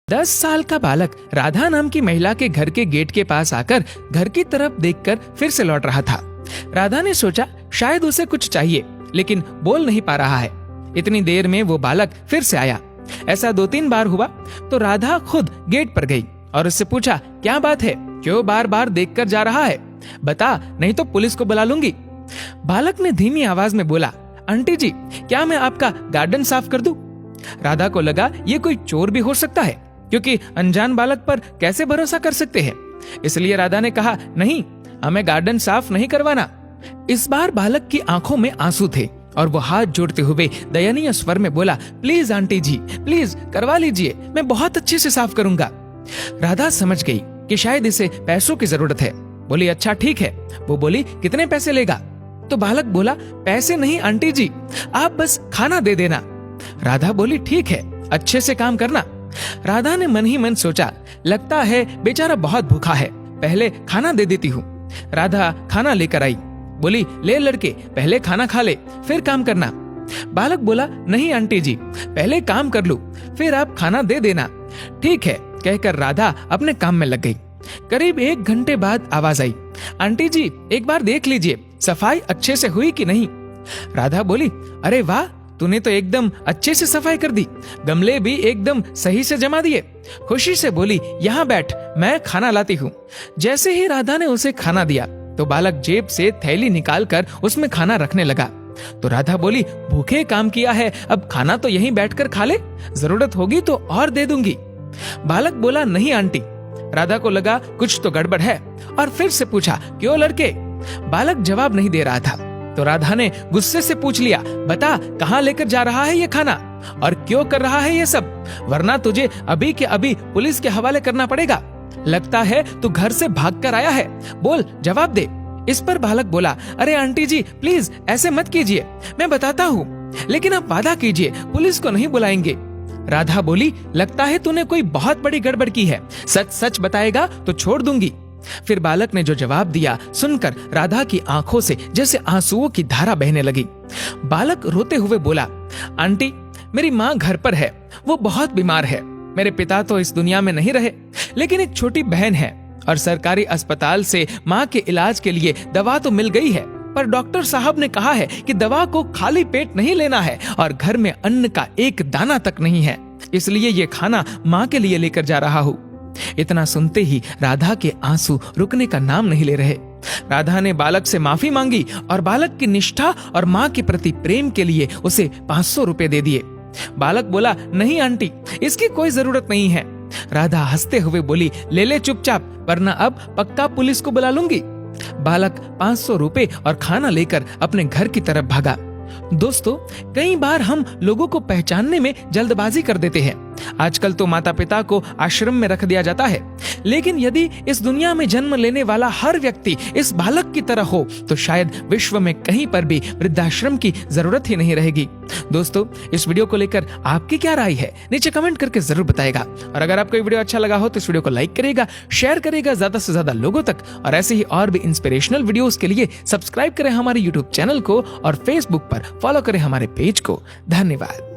10 साल का बालक राधा नाम की महिला के घर के गेट के पास आकर घर की तरफ देखकर फिर से लौट रहा था। राधा ने सोचा शायद उसे कुछ चाहिए, लेकिन बोल नहीं पा रहा है। इतनी देर में वो बालक फिर से आया। ऐसा 2-3 बार हुआ तो राधा खुद गेट पर गई और उससे पूछा, क्या बात है, क्यों बार बार देखकर जा रहा है, बता नहीं तो पुलिस को बुला लूंगी। बालक ने धीमी आवाज में बोला, आंटी जी क्या मैं आपका गार्डन साफ कर दूं? राधा को लगा ये कोई चोर भी हो सकता है, क्योंकि अनजान बालक पर कैसे भरोसा कर सकते हैं। इसलिए राधा ने कहा, नहीं, हमें गार्डन साफ नहीं करवाना। इस बार बालक की आंखों में आंसू थे और वो हाथ जोड़ते हुए दयनीय स्वर में बोला, प्लीज आंटी जी, प्लीज करवा लीजिए, मैं बहुत अच्छे से साफ करूंगा। राधा समझ गई कि शायद इसे पैसों की जरूरत है। बोली, अच्छा ठीक है। वो बोली, कितने पैसे लेगा? तो बालक बोला, पैसे नहीं आंटी जी, आप बस खाना दे देना। राधा बोली, ठीक है, अच्छे से काम करना। राधा ने मन ही मन सोचा, लगता है बेचारा बहुत भूखा है, पहले खाना दे देती हूँ। राधा खाना लेकर आई। बोली, ले लड़के, पहले खाना खा ले, फिर काम करना। बालक बोला, नहीं आंटी जी, पहले काम कर लूं, फिर आप खाना दे देना। ठीक है कहकर राधा अपने काम में लग गई। करीब 1 घंटे बाद आवाज आई, आंटी जी एक बार देख लीजिए सफाई अच्छे से हुई कि नहीं। राधा बोली, अरे वाह, तूने तो एकदम अच्छे से सफाई कर दी, गमले भी एकदम सही से जमा दिए। खुशी से बोली, यहाँ बैठ, मैं खाना लाती हूँ। जैसे ही राधा ने उसे खाना दिया तो बालक जेब से थैली निकालकर उसमें खाना रखने लगा। तो राधा बोली, भूखे काम किया है, अब खाना तो यहीं बैठकर खा ले, जरूरत होगी तो और दे दूंगी। बालक बोला, नहीं आंटी। राधा को लगा कुछ तो गड़बड़ है और फिर से पूछा, क्यों लड़के? बालक जवाब नहीं दे रहा था। तो राधा ने गुस्से से पूछ लिया, बता कहाँ लेकर जा रहा है ये खाना और क्यों कर रहा है ये सब, वरना तुझे अभी के अभी पुलिस के हवाले करना पड़ेगा। लगता है तू घर से भागकर आया है, बोल जवाब दे। इस पर बालक बोला, अरे आंटी जी प्लीज ऐसे मत कीजिए, मैं बताता हूँ, लेकिन आप वादा कीजिए पुलिस को नहीं बुलाएंगे। राधा बोली, लगता है तूने कोई बहुत बड़ी गड़बड़ की है, सच सच बताएगा तो छोड़ दूंगी। फिर बालक ने जो जवाब दिया सुनकर राधा की आंखों से जैसे आंसुओं की धारा बहने लगी। बालक रोते हुए बोला, आंटी मेरी माँ घर पर है, वो बहुत बीमार है, मेरे पिता तो इस दुनिया में नहीं रहे, लेकिन एक छोटी बहन है और सरकारी अस्पताल से माँ के इलाज के लिए दवा तो मिल गई है, पर डॉक्टर साहब ने कहा है कि दवा को खाली पेट नहीं लेना है और घर में अन्न का एक दाना तक नहीं है, इसलिए ये खाना माँ के लिए लेकर जा रहा हूँ। इतना सुनते ही राधा के आंसू रुकने का नाम नहीं ले रहे। राधा ने बालक से माफी मांगी और बालक की निष्ठा और माँ के प्रति प्रेम के लिए उसे 500 रुपए दे दिए। बालक बोला, नहीं आंटी, इसकी कोई जरूरत नहीं है। राधा हंसते हुए बोली, ले ले चुपचाप, वरना अब पक्का पुलिस को बुला लूंगी। बालक 500 रुपए और खाना लेकर अपने घर की तरफ भागा। दोस्तों, कई बार हम लोगों को पहचानने में जल्दबाजी कर देते हैं। आजकल तो माता पिता को आश्रम में रख दिया जाता है, लेकिन यदि इस दुनिया में जन्म लेने वाला हर व्यक्ति इस बालक की तरह हो तो शायद विश्व में कहीं पर भी वृद्धाश्रम की जरूरत ही नहीं रहेगी। दोस्तों, इस वीडियो को लेकर आपकी क्या राय है नीचे कमेंट करके जरूर बताएगा। और अगर आपको ये वीडियो अच्छा लगा हो तो इस वीडियो को लाइक करेगा, शेयर करेगा ज्यादा से ज्यादा लोगों तक, और ऐसे ही और भी इंस्पिरेशनल वीडियोस के लिए सब्सक्राइब करें हमारे यूट्यूब चैनल को और फेसबुक पर फॉलो करें हमारे पेज को। धन्यवाद।